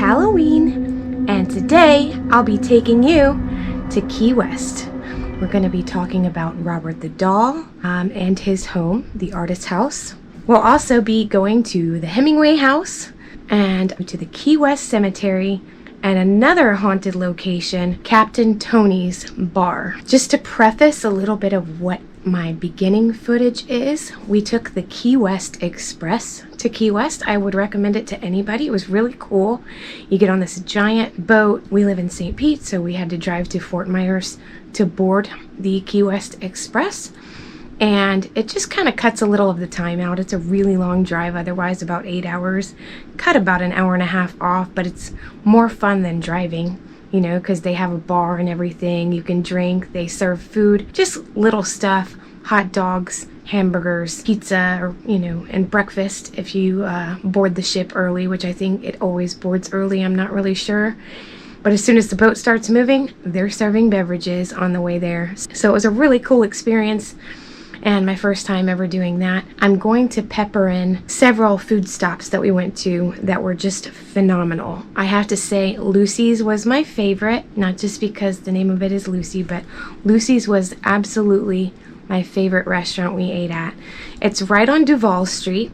Halloween, and today I'll be taking you to Key West. We're going to be talking about Robert the Doll and his home, the Artist House. We'll also be going to the Hemingway House and to the Key West Cemetery and another haunted location, Captain Tony's Bar. Just to preface a little bit of what my beginning footage is, we took the Key West Express to Key West. I would recommend it to anybody. It was really cool. You get on this giant boat. We live in St. Pete, so we had to drive to Fort Myers to board the Key West Express. And it just kind of cuts a little of the time out. It's a really long drive, otherwise about 8 hours. Cut about an hour and a half off, but it's more fun than driving, you know, because they have a bar and everything. You can drink, they serve food, just little stuff, hot dogs, hamburgers, pizza, or, you know, and breakfast if you board the ship early, which I think it always boards early. I'm not really sure. But as soon as the boat starts moving, they're serving beverages on the way there. So it was a really cool experience. And my first time ever doing that. I'm going to pepper in several food stops that we went to that were just phenomenal. I have to say Lucy's was my favorite, not just because the name of it is Lucy, but Lucy's was absolutely my favorite restaurant we ate at. It's right on Duval Street,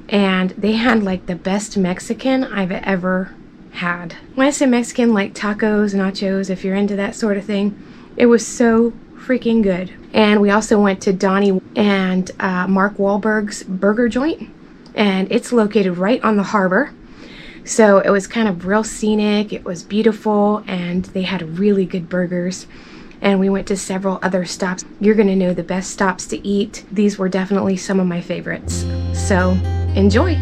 and they had like the best Mexican I've ever had. When I say Mexican, like tacos, nachos, if you're into that sort of thing, it was so freaking good. And we also went to Donnie and Mark Wahlberg's burger joint, and it's located right on the harbor. So it was kind of real scenic, it was beautiful, and they had really good burgers. And we went to several other stops. You're gonna know the best stops to eat. These were definitely some of my favorites. So enjoy.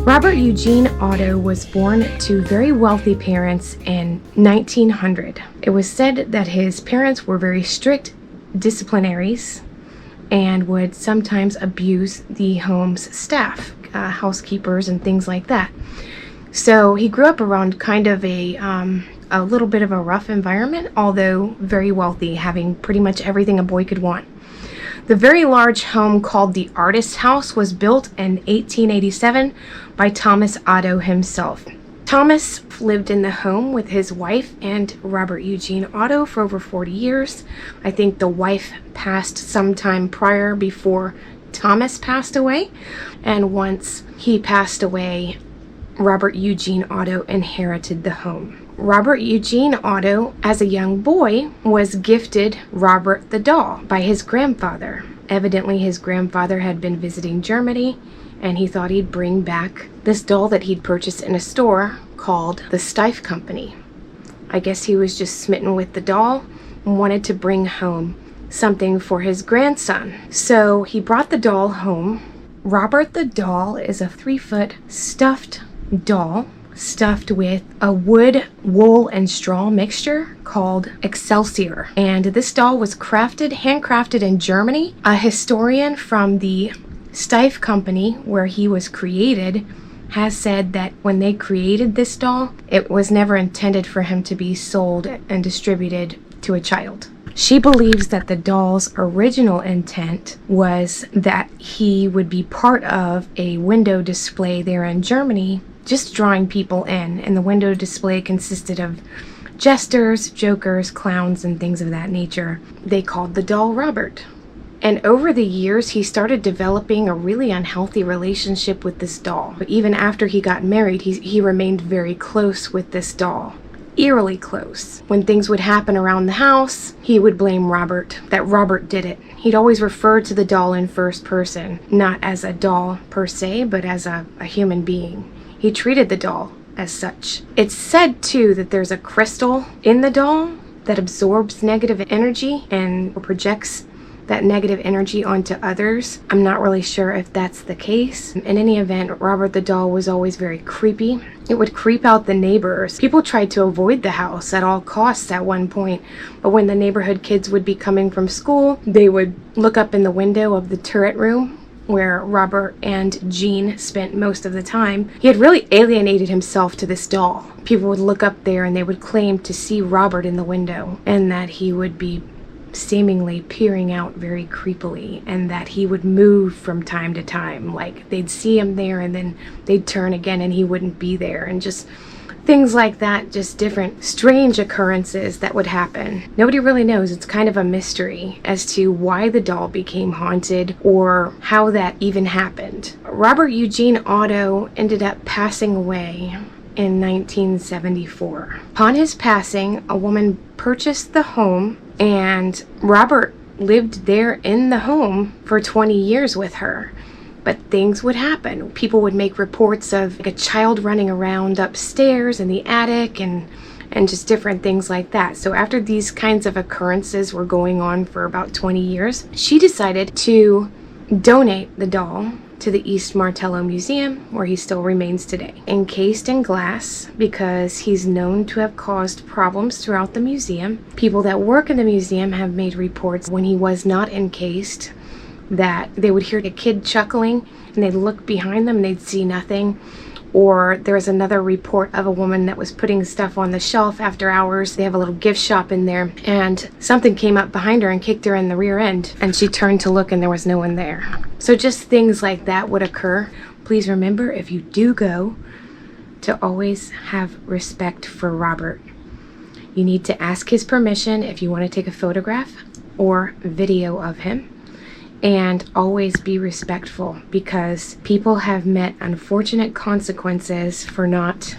Robert Eugene Otto was born to very wealthy parents in 1900. It was said that his parents were very strict disciplinaries and would sometimes abuse the home's staff, housekeepers and things like that. So he grew up around kind of a little bit of a rough environment, although very wealthy, having pretty much everything a boy could want. The very large home called the Artist House was built in 1887 by Thomas Otto himself. Thomas lived in the home with his wife and Robert Eugene Otto for over 40 years. I think the wife passed sometime prior before Thomas passed away. And once he passed away, Robert Eugene Otto inherited the home. Robert Eugene Otto, as a young boy, was gifted Robert the doll by his grandfather. Evidently, his grandfather had been visiting Germany, and he thought he'd bring back this doll that he'd purchased in a store called the Steiff Company. I guess he was just smitten with the doll and wanted to bring home something for his grandson. So he brought the doll home. Robert the doll is a 3-foot stuffed doll stuffed with a wood, wool, and straw mixture called Excelsior. And this doll was handcrafted in Germany. A historian from the Steiff Company, where he was created, has said that when they created this doll, it was never intended for him to be sold and distributed to a child. She believes that the doll's original intent was that he would be part of a window display there in Germany, just drawing people in. And the window display consisted of jesters, jokers, clowns, and things of that nature. They called the doll Robert. And over the years, he started developing a really unhealthy relationship with this doll. But even after he got married, he remained very close with this doll. Eerily close. When things would happen around the house, he would blame Robert, that Robert did it. He'd always refer to the doll in first person, not as a doll per se, but as a human being. He treated the doll as such. It's said, too, that there's a crystal in the doll that absorbs negative energy and projects that negative energy onto others. I'm not really sure if that's the case. In any event, Robert the doll was always very creepy. It would creep out the neighbors. People tried to avoid the house at all costs at one point, but when the neighborhood kids would be coming from school, they would look up in the window of the turret room where Robert and Jean spent most of the time. He had really alienated himself to this doll. People would look up there and they would claim to see Robert in the window, and that he would be seemingly peering out very creepily, and that he would move from time to time. Like, they'd see him there and then they'd turn again and he wouldn't be there, and just things like that, just different strange occurrences that would happen. Nobody really knows. It's kind of a mystery as to why the doll became haunted or how that even happened. Robert Eugene Otto ended up passing away in 1974. Upon his passing, a woman purchased the home, and Robert lived there in the home for 20 years with her. But things would happen. People would make reports of a child running around upstairs in the attic and just different things like that. So after these kinds of occurrences were going on for about 20 years, she decided to donate the doll to the East Martello Museum, where he still remains today. Encased in glass, because he's known to have caused problems throughout the museum. People that work in the museum have made reports when he was not encased that they would hear a kid chuckling and they'd look behind them and they'd see nothing. Or there's another report of a woman that was putting stuff on the shelf after hours. They have a little gift shop in there, and something came up behind her and kicked her in the rear end, and she turned to look and there was no one there. So just things like that would occur. Please remember, if you do go, to always have respect for Robert. You need to ask his permission if you want to take a photograph or video of him. And always be respectful, because people have met unfortunate consequences for not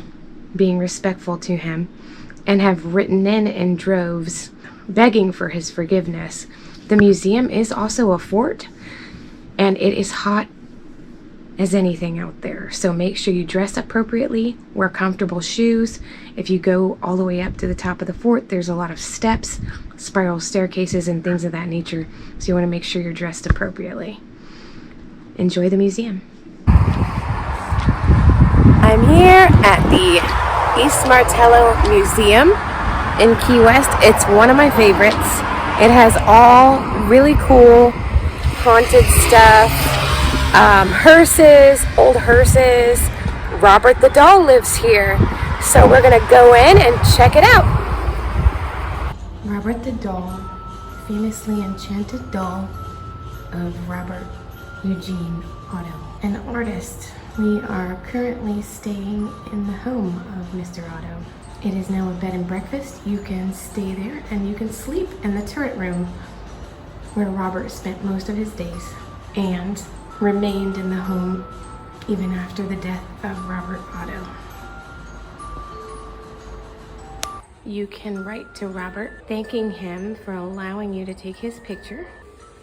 being respectful to him and have written in droves begging for his forgiveness. The museum is also a fort, and it is hot as anything out there. So make sure you dress appropriately, wear comfortable shoes. If you go all the way up to the top of the fort, there's a lot of steps, spiral staircases, and things of that nature. So you want to make sure you're dressed appropriately. Enjoy the museum. I'm here at the East Martello Museum in Key West. It's one of my favorites. It has all really cool haunted stuff. Hearses, old hearses. Robert the doll lives here, so we're gonna go in and check it out. Robert the doll, famously enchanted doll of Robert Eugene Otto, an artist. We are currently staying in the home of Mr. Otto. It is now a bed and breakfast. You can stay there and you can sleep in the turret room where Robert spent most of his days and remained in the home even after the death of Robert Otto. You can write to Robert thanking him for allowing you to take his picture,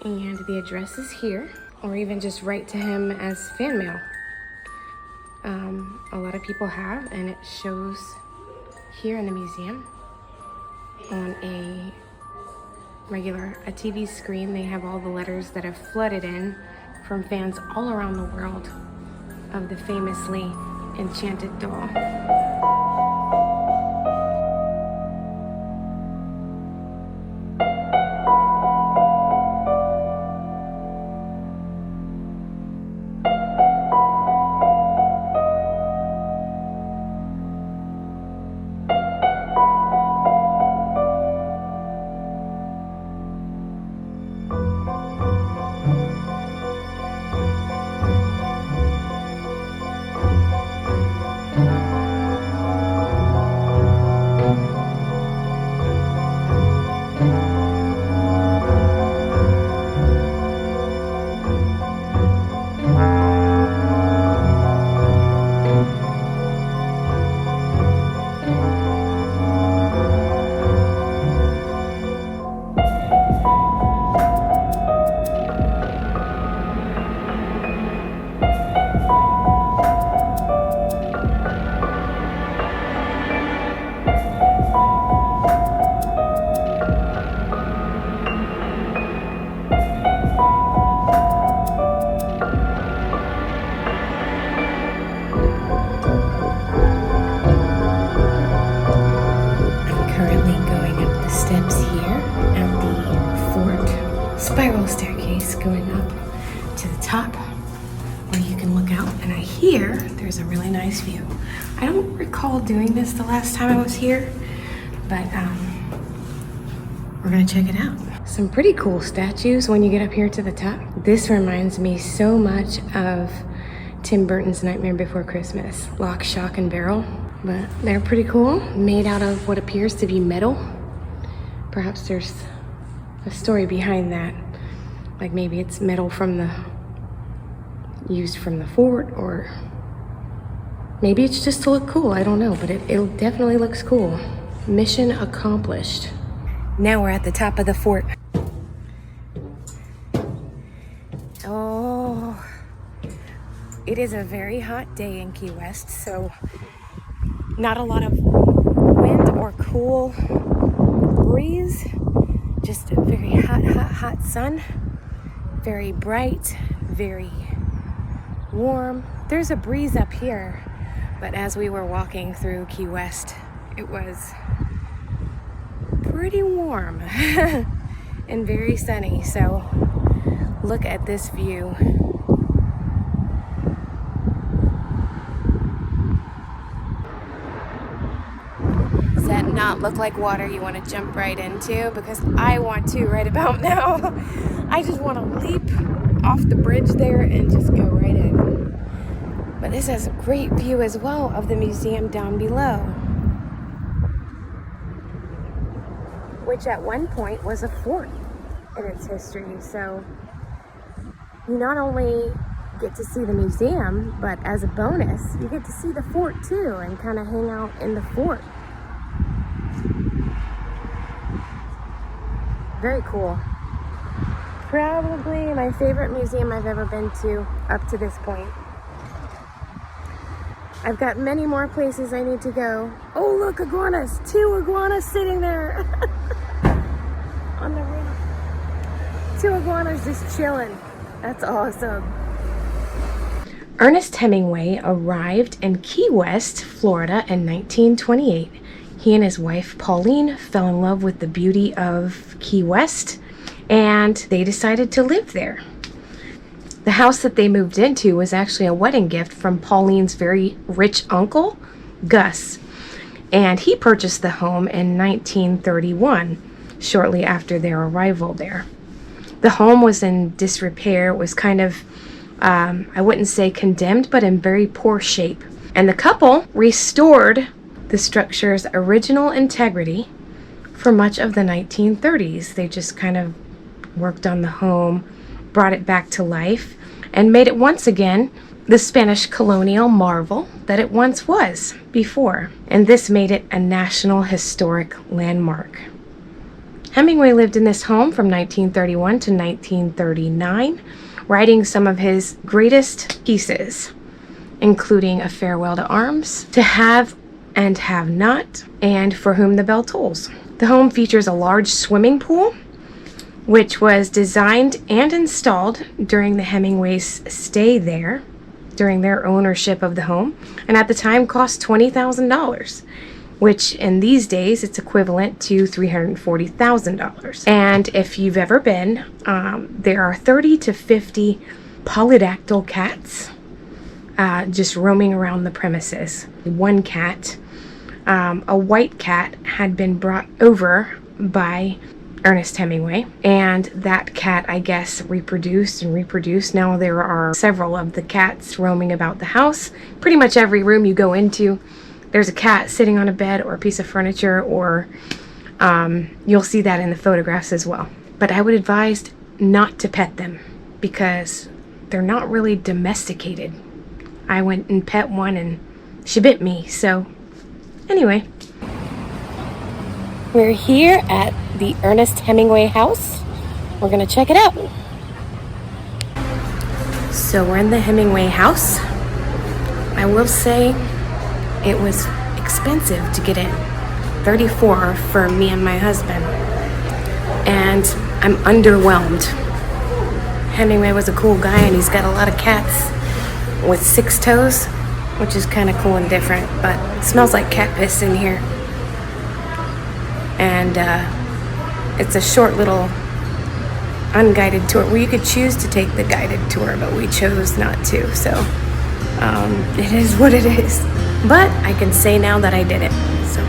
and the address is here, or even just write to him as fan mail. A lot of people have, and it shows here in the museum on a TV screen. They have all the letters that have flooded in from fans all around the world of the famously enchanted doll. Spiral staircase going up to the top where you can look out, and I hear there's a really nice view. I don't recall doing this the last time I was here, but we're gonna check it out. Some pretty cool statues when you get up here to the top. This reminds me so much of Tim Burton's Nightmare Before Christmas, Lock, Shock, and Barrel, but they're pretty cool, made out of what appears to be metal. Perhaps there's a story behind that, like maybe it's metal used from the fort, or maybe it's just to look cool. I don't know, but it definitely looks cool. Mission accomplished. Now we're at the top of the fort. Oh, it is a very hot day in Key West, so not a lot of wind or cool breeze. Just a very hot sun. Very bright, very warm. There's a breeze up here, but as we were walking through Key West, it was pretty warm and very sunny. So look at this view. Does that not look like water you want to jump right into? Because I want to right about now. I just want to leap off the bridge there and just go right in. But this has a great view as well of the museum down below, which at one point was a fort in its history. So you not only get to see the museum, but as a bonus, you get to see the fort too and kind of hang out in the fort. Very cool. Probably my favorite museum I've ever been to up to this point. I've got many more places I need to go. Oh, look, iguanas. 2 iguanas sitting there on the roof. 2 iguanas just chilling. That's awesome. Ernest Hemingway arrived in Key West, Florida in 1928. He and his wife, Pauline, fell in love with the beauty of Key West, and they decided to live there. The house that they moved into was actually a wedding gift from Pauline's very rich uncle, Gus, and he purchased the home in 1931, shortly after their arrival there. The home was in disrepair. It was kind of, I wouldn't say condemned, but in very poor shape. And the couple restored the structure's original integrity for much of the 1930s. They just kind of worked on the home, brought it back to life, and made it once again the Spanish colonial marvel that it once was before, and this made it a National Historic Landmark. Hemingway lived in this home from 1931 to 1939, writing some of his greatest pieces, including A Farewell to Arms, To Have and Have Not, and For Whom the Bell Tolls. The home features a large swimming pool, which was designed and installed during the Hemingways' stay there, during their ownership of the home, and at the time cost $20,000, which in these days it's equivalent to $340,000. And if you've ever been, there are 30 to 50 polydactyl cats just roaming around the premises. One cat, a white cat, had been brought over by Ernest Hemingway, and that cat, I guess, reproduced and reproduced. Now there are several of the cats roaming about the house. Pretty much every room you go into, there's a cat sitting on a bed or a piece of furniture, or you'll see that in the photographs as well. But I would advise not to pet them because they're not really domesticated. I went and pet one and she bit me. So anyway, we're here at the Ernest Hemingway House. We're gonna check it out. So we're in the Hemingway House. I will say it was expensive to get in. $34 for me and my husband. And I'm underwhelmed. Hemingway was a cool guy and he's got a lot of cats with 6 toes, which is kind of cool and different, but it smells like cat piss in here. And it's a short little unguided tour where you could choose to take the guided tour, but we chose not to, so it is what it is. But I can say now that I did it. So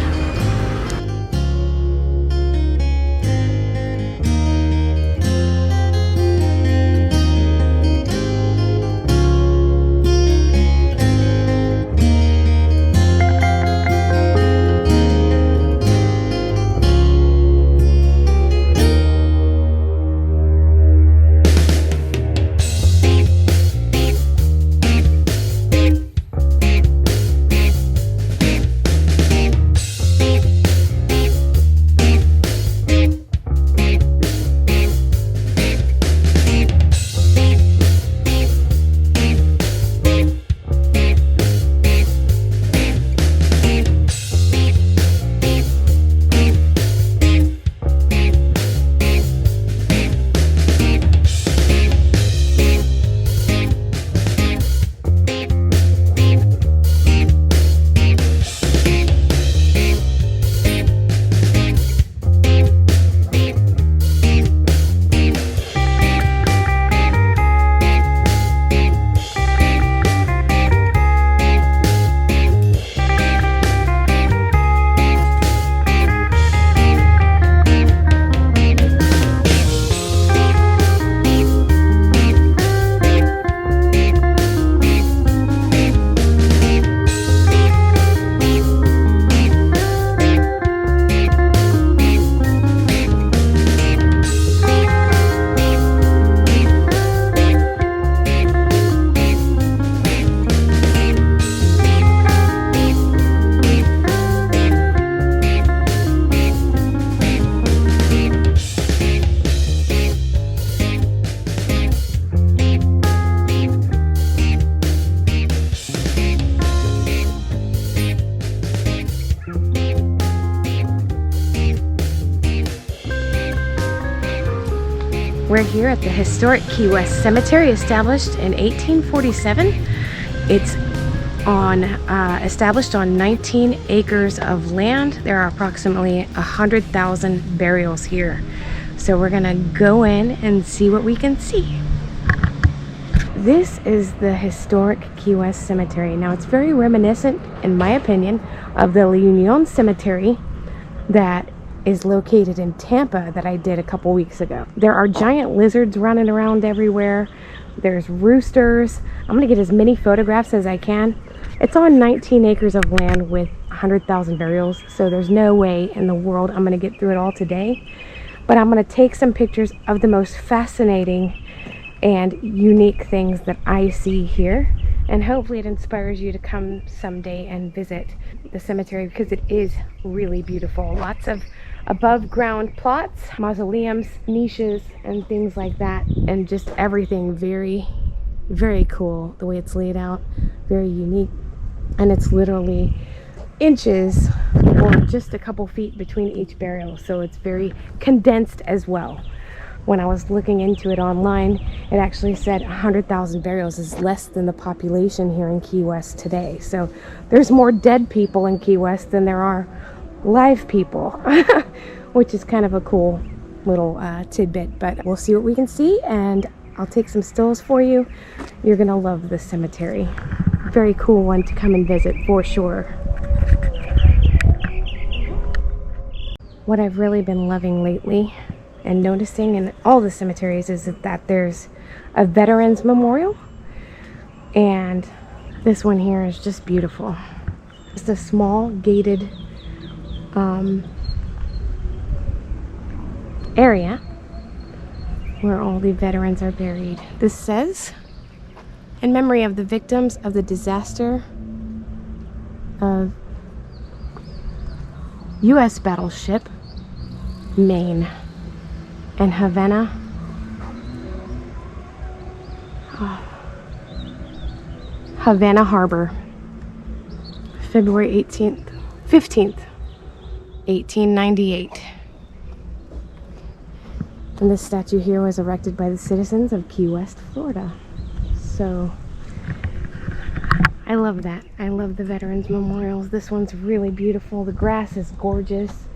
we're here at the historic Key West Cemetery, established in 1847. It's established on 19 acres of land. There are approximately 100,000 burials here. So we're gonna go in and see what we can see. This is the historic Key West Cemetery. Now it's very reminiscent, in my opinion, of the La Union Cemetery that is located in Tampa that I did a couple weeks ago. There are giant lizards running around everywhere. There's roosters. I'm gonna get as many photographs as I can. It's on 19 acres of land with 100,000 burials, so there's no way in the world I'm gonna get through it all today. But I'm gonna take some pictures of the most fascinating and unique things that I see here, And hopefully it inspires you to come someday and visit the cemetery, because it is really beautiful. Lots of above ground plots, mausoleums, niches, and things like that. And just everything very, very cool. The way it's laid out, very unique. And it's literally inches or just a couple feet between each burial. So it's very condensed as well. When I was looking into it online, it actually said 100,000 burials is less than the population here in Key West today. So there's more dead people in Key West than there are live people, which is kind of a cool little tidbit. But we'll see what we can see, and I'll take some stills for you. You're gonna love this cemetery. Very cool one to come and visit for sure. What I've really been loving lately and noticing in all the cemeteries is that there's a veterans memorial, and this one here is just beautiful. It's a small gated area where all the veterans are buried. This says, in memory of the victims of the disaster of U.S. battleship Maine and Havana, Havana Harbor, February 15th, 1898. And this statue here was erected by the citizens of Key West, Florida. So I love that. I love the veterans memorials. This one's really beautiful. The grass is gorgeous.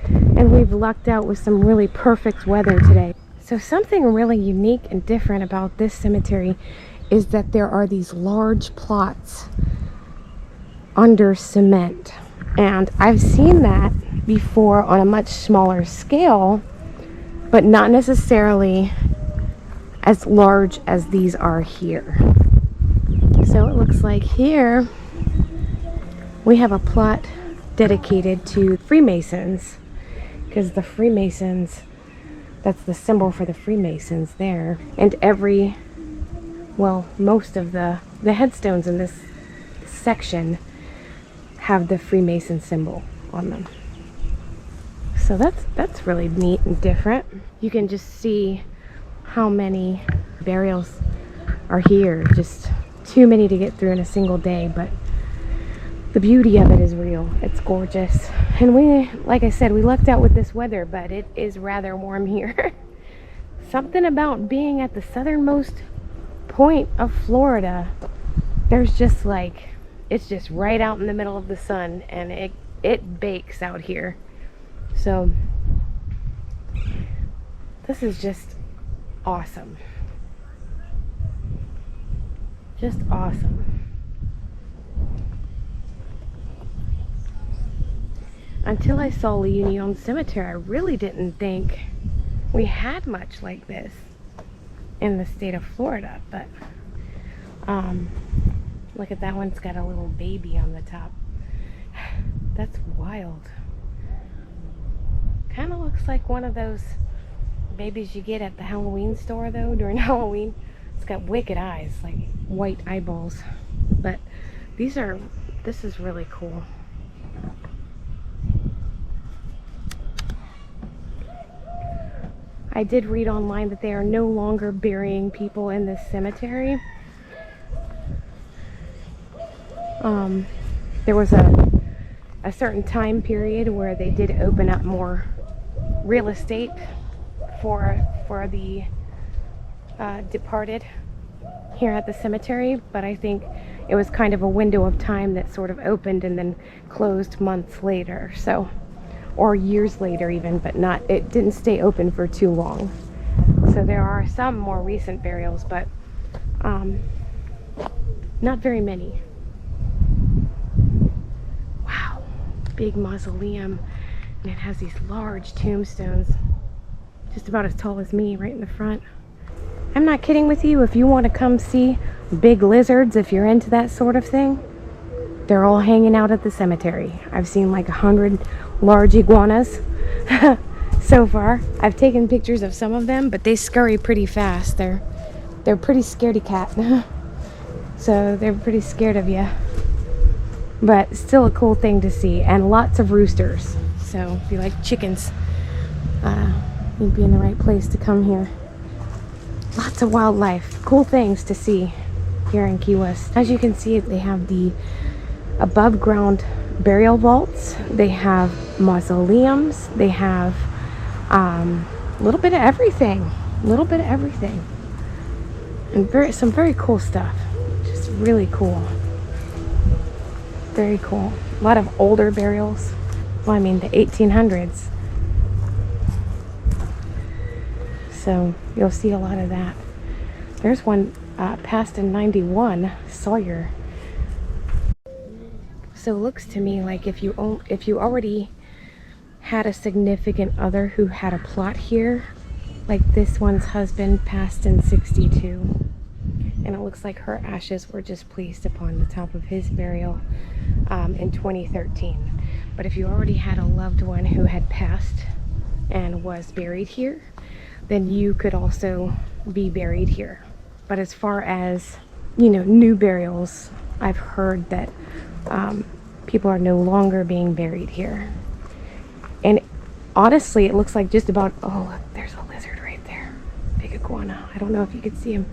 And we've lucked out with some really perfect weather today. So something really unique and different about this cemetery is that there are these large plots under cement. And I've seen that before on a much smaller scale, but not necessarily as large as these are here. So it looks like here we have a plot dedicated to Freemasons, because the Freemasons, that's the symbol for the Freemasons there. And most of the headstones in this section have the Freemason symbol on them. So that's really neat and different. You can just see how many burials are here. Just too many to get through in a single day, but the beauty of it is real. It's gorgeous. And we, like I said, we lucked out with this weather, but it is rather warm here. Something about being at the southernmost point of Florida, there's just like, it's just right out in the middle of the sun, and it bakes out here. So this is just awesome. Just awesome. Until I saw Union Cemetery, I really didn't think we had much like this in the state of Florida. But look at that one, it's got a little baby on the top. That's wild. Kind of looks like one of those babies you get at the Halloween store though, during Halloween. It's got wicked eyes, like white eyeballs. But this is really cool. I did read online that they are no longer burying people in this cemetery. There was a certain time period where they did open up more real estate for the departed here at the cemetery, but I think it was kind of a window of time that sort of opened and then closed months later, so, or years later even, but it didn't stay open for too long. So there are some more recent burials, but not very many. Wow, big mausoleum, and it has these large tombstones, just about as tall as me, right in the front. I'm not kidding with you. If you want to come see big lizards, if you're into that sort of thing, they're all hanging out at the cemetery. I've seen like 100 large iguanas so far. I've taken pictures of some of them, but they scurry pretty fast. They're pretty scaredy cat. so they're pretty scared of you. But still a cool thing to see, and lots of roosters. So if you like chickens, you'd be in the right place to come here. Lots of wildlife, cool things to see here in Key West. As you can see, they have the above ground burial vaults, they have mausoleums, they have a little bit of everything, and some very cool stuff. Just really cool. Very cool. A lot of older burials. Well, I mean the 1800s. So you'll see a lot of that. There's one passed in 91, Sawyer. So it looks to me like if you already had a significant other who had a plot here, like this one's husband passed in 62. And it looks like her ashes were just placed upon the top of his burial in 2013. But if you already had a loved one who had passed and was buried here, then you could also be buried here. But as far as, you know, new burials, I've heard that people are no longer being buried here. And honestly, it looks like just about, oh, look, there's a lizard right there. Big iguana. I don't know if you could see him.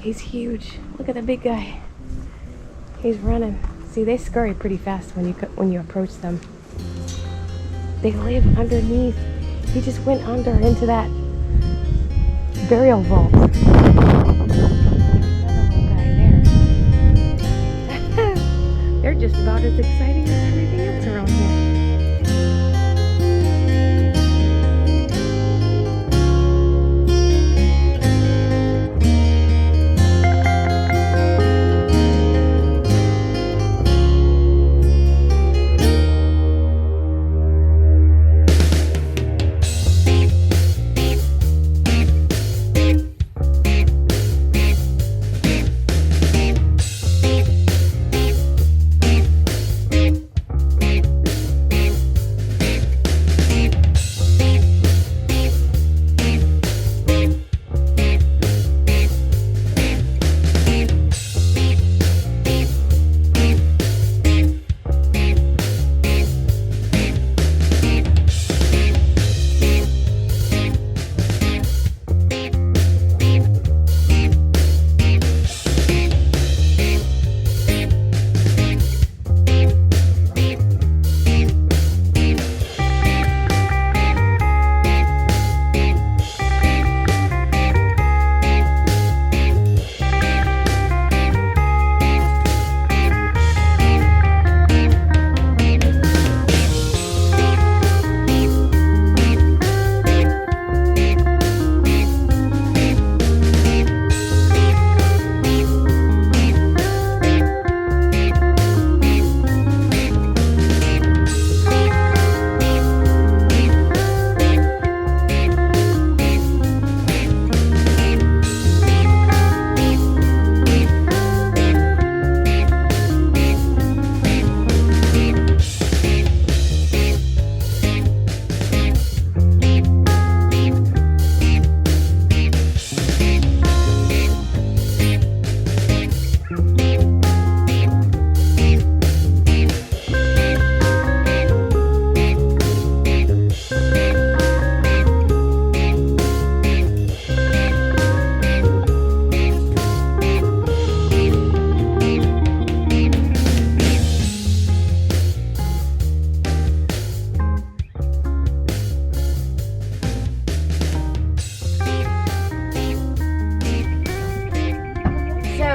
He's huge. Look at the big guy. He's running. See, they scurry pretty fast when you approach them. They live underneath. He just went under into that burial vault. Another little guy there. They're just about as exciting as everything else around here.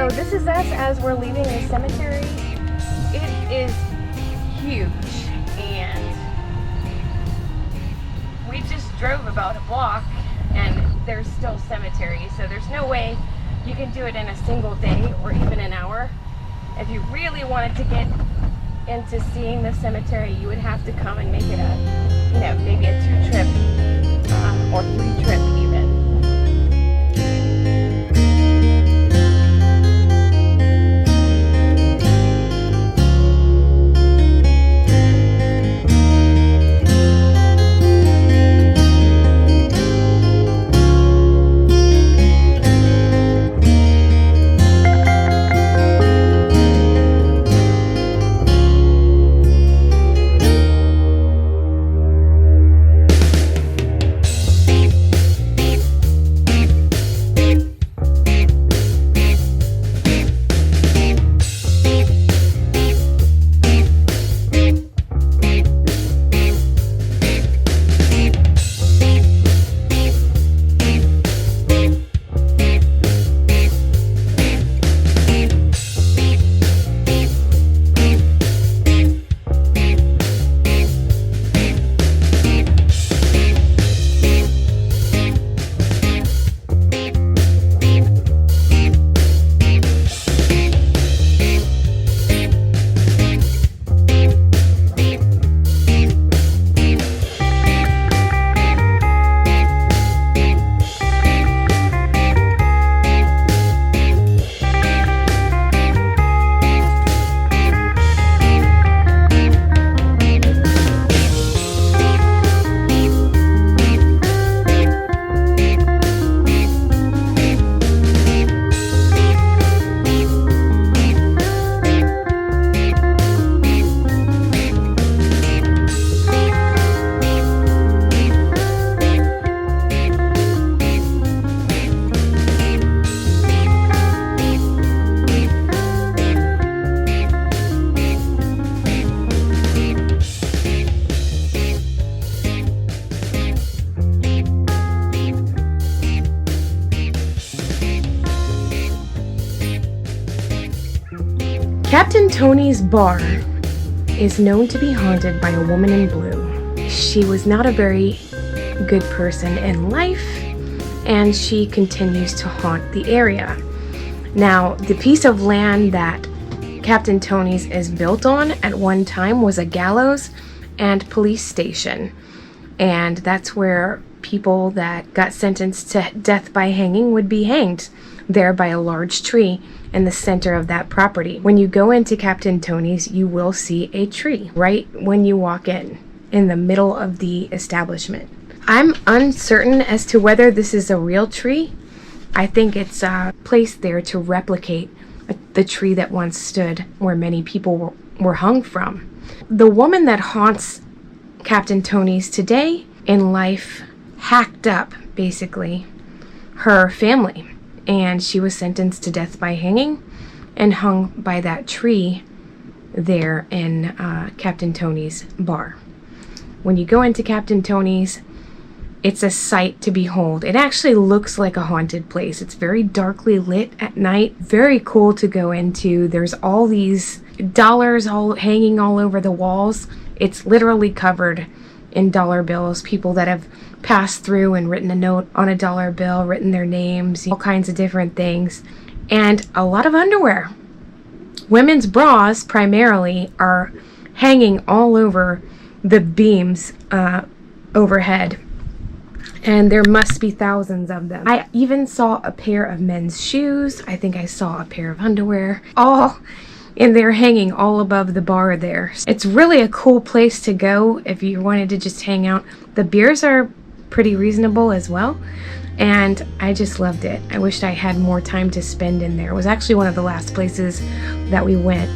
This is us as we're leaving the cemetery. It is huge, and we just drove about a block and there's still cemetery, so there's no way you can do it in a single day or even an hour. If you really wanted to get into seeing the cemetery, you would have to come and make it a, you know, maybe a 2-trip or 3-trip even. Captain Tony's bar is known to be haunted by a woman in blue. She was not a very good person in life, and she continues to haunt the area. Now, the piece of land that Captain Tony's is built on at one time was a gallows and police station, and that's where people that got sentenced to death by hanging would be hanged there by a large tree in the center of that property. When you go into Captain Tony's, you will see a tree right when you walk in the middle of the establishment. I'm uncertain as to whether this is a real tree. I think it's placed there to replicate the tree that once stood where many people were hung from. The woman that haunts Captain Tony's today in life hacked up, basically, her family, and she was sentenced to death by hanging and hung by that tree there in Captain Tony's bar. When you go into Captain Tony's, it's a sight to behold. It actually looks like a haunted place. It's very darkly lit at night. Very cool to go into. There's all these dollars all hanging all over the walls. It's literally covered in dollar bills. People that have passed through and written a note on a dollar bill, written their names, all kinds of different things. And a lot of underwear. Women's bras primarily are hanging all over the beams overhead. And there must be thousands of them. I even saw a pair of men's shoes. I think I saw a pair of underwear. All in there hanging all above the bar there. It's really a cool place to go if you wanted to just hang out. The beers are pretty reasonable as well. And I just loved it. I wished I had more time to spend in there. It was actually one of the last places that we went.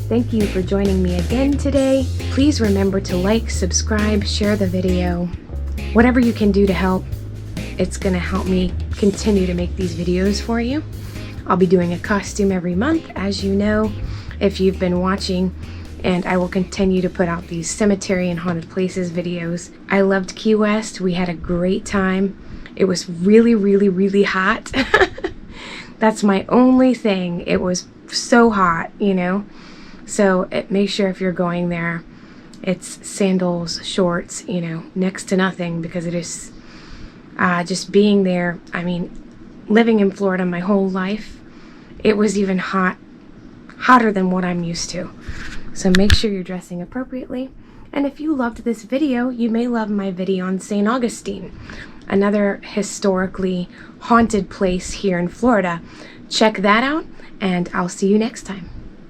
Thank you for joining me again today. Please remember to like, subscribe, share the video. Whatever you can do to help, it's going to help me continue to make these videos for you. I'll be doing a costume every month, as you know, if you've been watching, and I will continue to put out these cemetery and haunted places videos. I loved Key West. We had a great time. It was really, really, really hot. That's my only thing. It was so hot, you know. So make sure if you're going there, it's sandals, shorts, you know, next to nothing, because it is just being there. I mean, living in Florida my whole life, it was even hotter than what I'm used to. So make sure you're dressing appropriately. And if you loved this video, you may love my video on St. Augustine, another historically haunted place here in Florida. Check that out, and I'll see you next time.